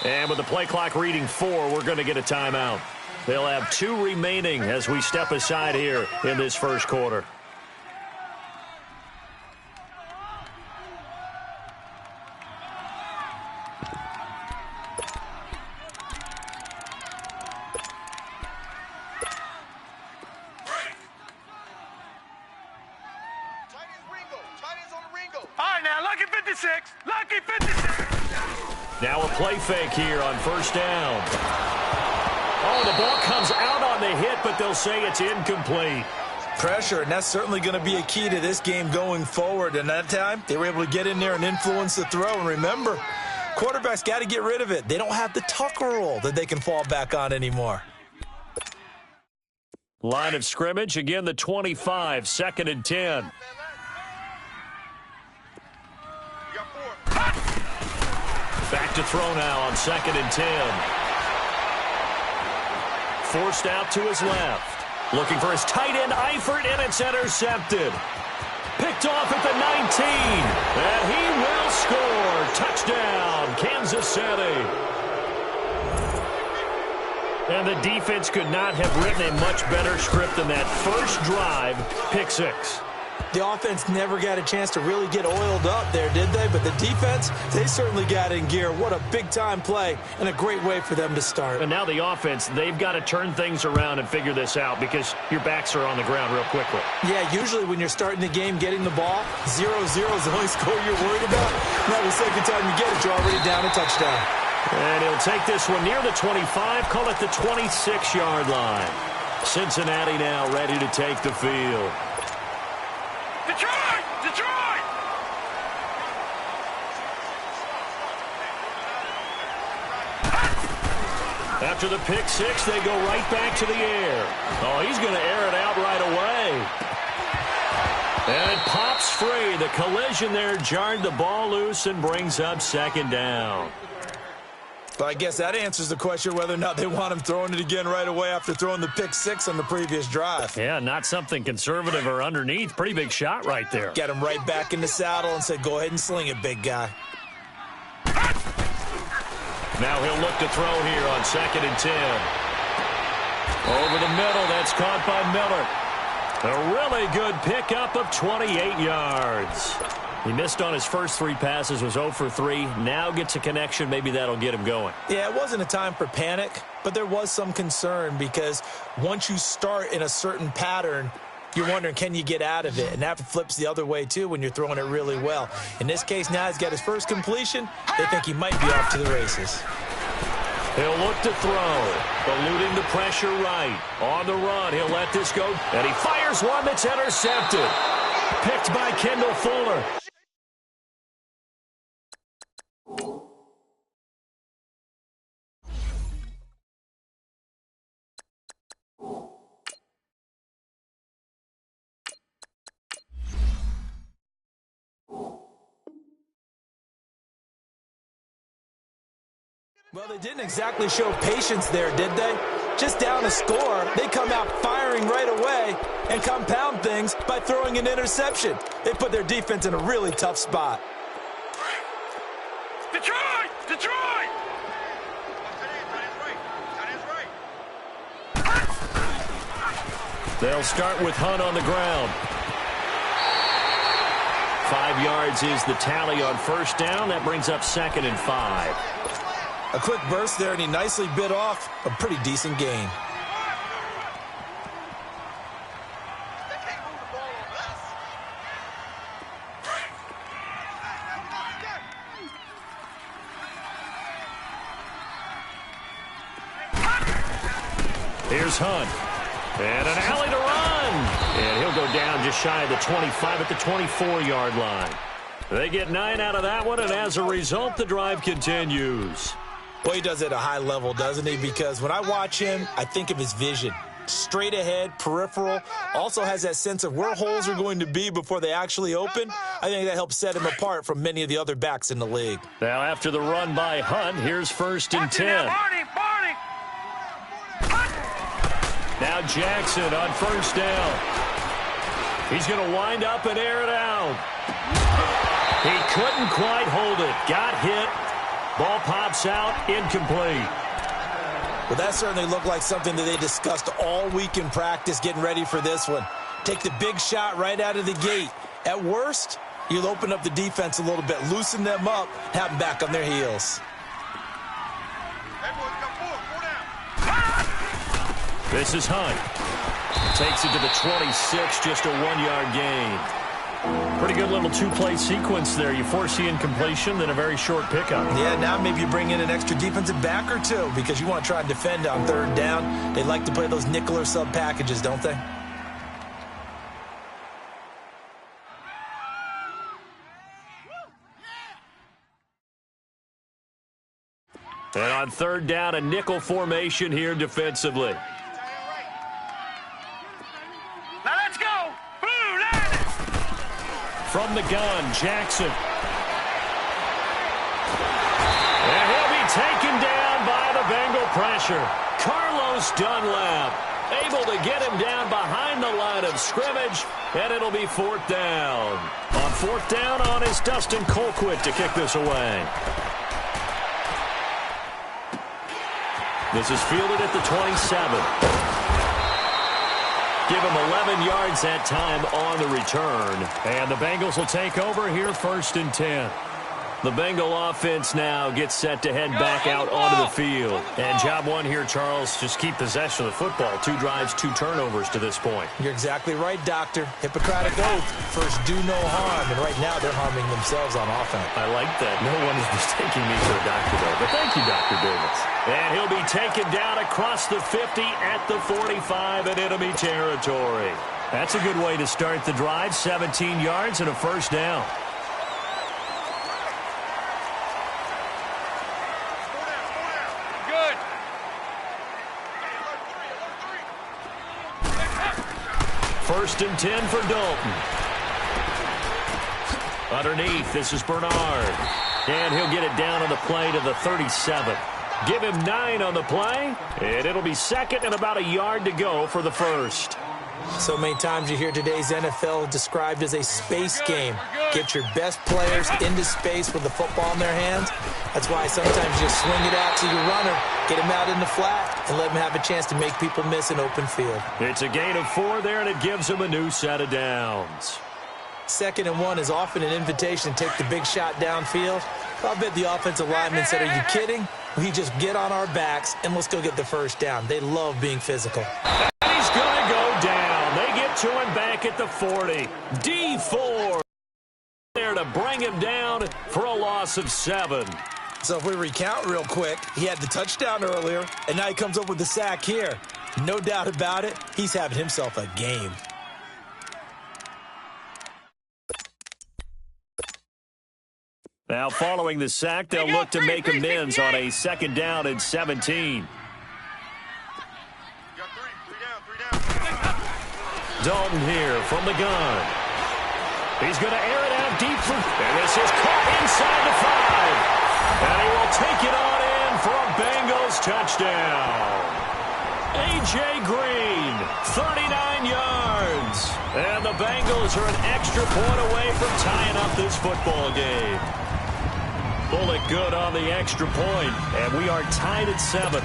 And with the play clock reading 4, we're going to get a timeout. They'll have 2 remaining as we step aside here in this first quarter. Now a play fake here on first down. Oh, the ball comes out on the hit, but they'll say it's incomplete. Pressure, and that's certainly going to be a key to this game going forward. And that time, they were able to get in there and influence the throw. And remember, quarterbacks got to get rid of it. They don't have the Tucker rule that they can fall back on anymore. Line of scrimmage, again the 25, 2nd and 10. Back to throw now on 2nd and 10. Forced out to his left. Looking for his tight end, Eifert, and it's intercepted. Picked off at the 19. And he will score. Touchdown, Kansas City. And the defense could not have written a much better script than that first drive, pick 6. The offense never got a chance to really get oiled up there, did they? But the defense, they certainly got in gear. What a big-time play and a great way for them to start. And now the offense, they've got to turn things around and figure this out because your backs are on the ground real quickly. Yeah, usually when you're starting the game, getting the ball, 0-0 is the only score you're worried about. Now the second time you get it, you're already down a touchdown. And he'll take this one near the 25, call it the 26-yard line. Cincinnati now ready to take the field. Detroit! Detroit! After the pick 6, they go right back to the air. Oh, he's going to air it out right away. And it pops free. The collision there jarred the ball loose and brings up 2nd down. But I guess that answers the question whether or not they want him throwing it again right away after throwing the pick 6 on the previous drive. Yeah, not something conservative or underneath. Pretty big shot right there. Got him right back in the saddle and said, go ahead and sling it, big guy. Now he'll look to throw here on 2nd and 10. Over the middle, that's caught by Miller. A really good pickup of 28 yards. He missed on his first 3 passes, was 0 for 3. Now gets a connection. Maybe that'll get him going. Yeah, it wasn't a time for panic, but there was some concern because once you start in a certain pattern, you're wondering, can you get out of it? And that flips the other way, too, when you're throwing it really well. In this case, now he's got his first completion. They think he might be off to the races. He'll look to throw, eluding the pressure right. On the run, he'll let this go, and he fires one that's intercepted. Picked by Kendall Fuller. Well, they didn't exactly show patience there, did they? Just down a score, they come out firing right away and compound things by throwing an interception. They put their defense in a really tough spot. Detroit! Detroit! They'll start with Hunt on the ground. 5 yards is the tally on first down. That brings up 2nd and 5. A quick burst there, and he nicely bit off a pretty decent gain. Here's Hunt. And an alley to run. And he'll go down just shy of the 25 at the 24-yard line. They get 9 out of that one, and as a result, the drive continues. Well, he does it at a high level, doesn't he? Because when I watch him, I think of his vision. Straight ahead, peripheral, also has that sense of where holes are going to be before they actually open. I think that helps set him apart from many of the other backs in the league. Now, after the run by Hunt, here's 1st and 10. Now Jackson on first down. He's going to wind up and air it out. He couldn't quite hold it. Got hit. Ball pops Jumps out, incomplete. Well, that certainly looked like something that they discussed all week in practice getting ready for this one. Take the big shot right out of the gate. At worst, you'll open up the defense a little bit, loosen them up, have them back on their heels. This is Hunt. Takes it to the 26, just a 1-yard gain. Pretty good little two-play sequence there. You force the incompletion, then a very short pickup. Yeah, now maybe you bring in an extra defensive back or two because you want to try and defend on third down. They like to play those nickel or sub packages, don't they? And on third down, a nickel formation here defensively. Now let's go. Blue, line. From the gun, Jackson. And he'll be taken down by the Bengal pressure. Carlos Dunlap able to get him down behind the line of scrimmage, and it'll be fourth down. On fourth down is Dustin Colquitt to kick this away. This is fielded at the 27. Give him 11 yards that time on the return. And the Bengals will take over here, 1st and 10. The Bengal offense now gets set to head back out onto the field. And job one here, Charles, just keep possession of the football. 2 drives, 2 turnovers to this point. You're exactly right, Doctor. Hippocratic oath. First, do no harm. And right now, they're harming themselves on offense. I like that. No one is mistaking me for a doctor, though. But thank you, Dr. Davis. And he'll be taken down across the 50 at the 45 in enemy territory. That's a good way to start the drive. 17 yards and a first down. First and 10 for Dalton. Underneath, this is Bernard. And he'll get it down on the play to the 37. Give him 9 on the play, and it'll be second and about a yard to go for the first. So many times you hear today's NFL described as a space game. Get your best players into space with the football in their hands. That's why sometimes you swing it out to your runner, get him out in the flat, and let him have a chance to make people miss an open field. It's a gain of 4 there, and it gives him a new set of downs. 2nd and 1 is often an invitation to take the big shot downfield. I bet the offensive lineman said, are you kidding? We just get on our backs, and let's go get the first down. They love being physical. And he's going to go down. They get to him back at the 40. D4 there to bring him down for a loss of 7. So if we recount real quick, he had the touchdown earlier, and now he comes up with the sack here. No doubt about it, he's having himself a game. Now following the sack, they'll look to make amends on a 2nd down and 17. Dalton here from the gun. He's going to air it out deep for, and this is caught inside the 5. And he will take it on in for a Bengals touchdown. A.J. Green, 39 yards. And the Bengals are an extra point away from tying up this football game. Bullet good on the extra point, and we are tied at 7.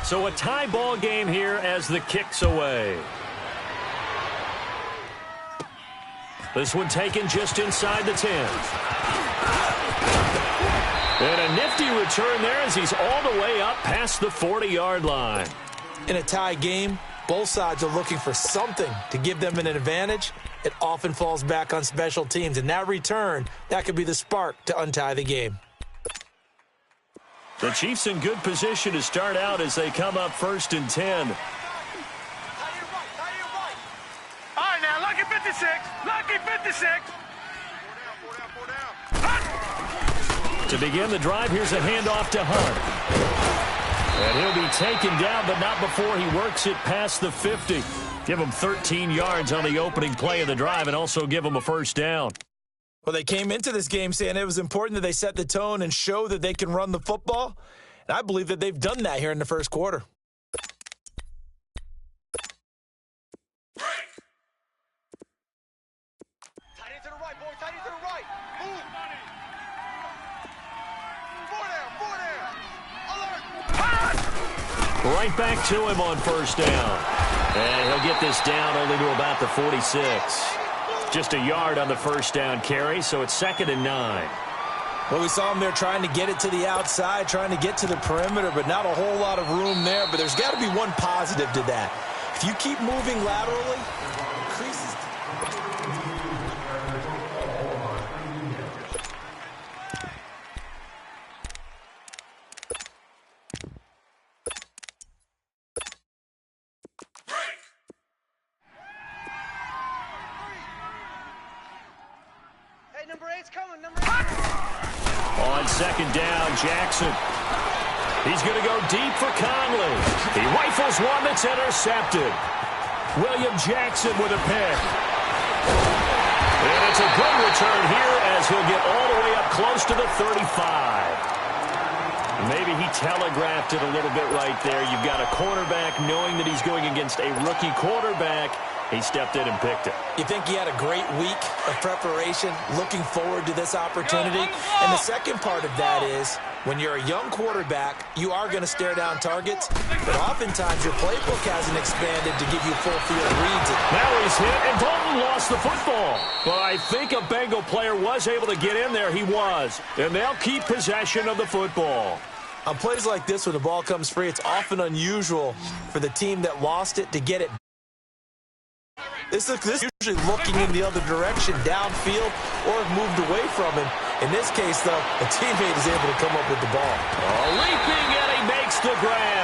So a tie ball game here as the kick's away. This one taken just inside the 10. And a nifty return there as he's all the way up past the 40-yard line. In a tie game, both sides are looking for something to give them an advantage. It often falls back on special teams. And that return, that could be the spark to untie the game. The Chiefs in good position to start out as they come up 1st and 10. All right, now, lucky 56. Lucky 56. To begin the drive, here's a handoff to Hunt. And he'll be taken down, but not before he works it past the 50. Give him 13 yards on the opening play of the drive and also give him a first down. Well, they came into this game saying it was important that they set the tone and show that they can run the football. And I believe that they've done that here in the first quarter. Tight end to the right, boy. Tight end to the right. Move. Four down. Alert. Pass. Right back to him on first down. And he'll get this down only to about the 46. Just a yard on the first down carry, so it's 2nd and 9. Well, we saw him there trying to get it to the outside, trying to get to the perimeter, but not a whole lot of room there. But there's got to be one positive to that. If you keep moving laterally, increases. Hey, number 8's coming. Number 8. On 2nd down, Jackson. He's going to go deep for Conley. He rifles one that's intercepted. William Jackson with a pick. And it's a good return here as he'll get all the way up close to the 35. Maybe he telegraphed it a little bit right there. You've got a cornerback knowing that he's going against a rookie quarterback. He stepped in and picked it. You think he had a great week of preparation, looking forward to this opportunity? And the second part of that is, when you're a young quarterback, you are going to stare down targets, but oftentimes your playbook hasn't expanded to give you full field reads. Now he's hit, and Dalton lost the football. But I think a Bengal player was able to get in there. He was. And they'll keep possession of the football. On plays like this, when the ball comes free, it's often unusual for the team that lost it to get it. This is usually looking in the other direction, downfield, or have moved away from him. In this case, though, a teammate is able to come up with the ball. Leaping, and he makes the grab.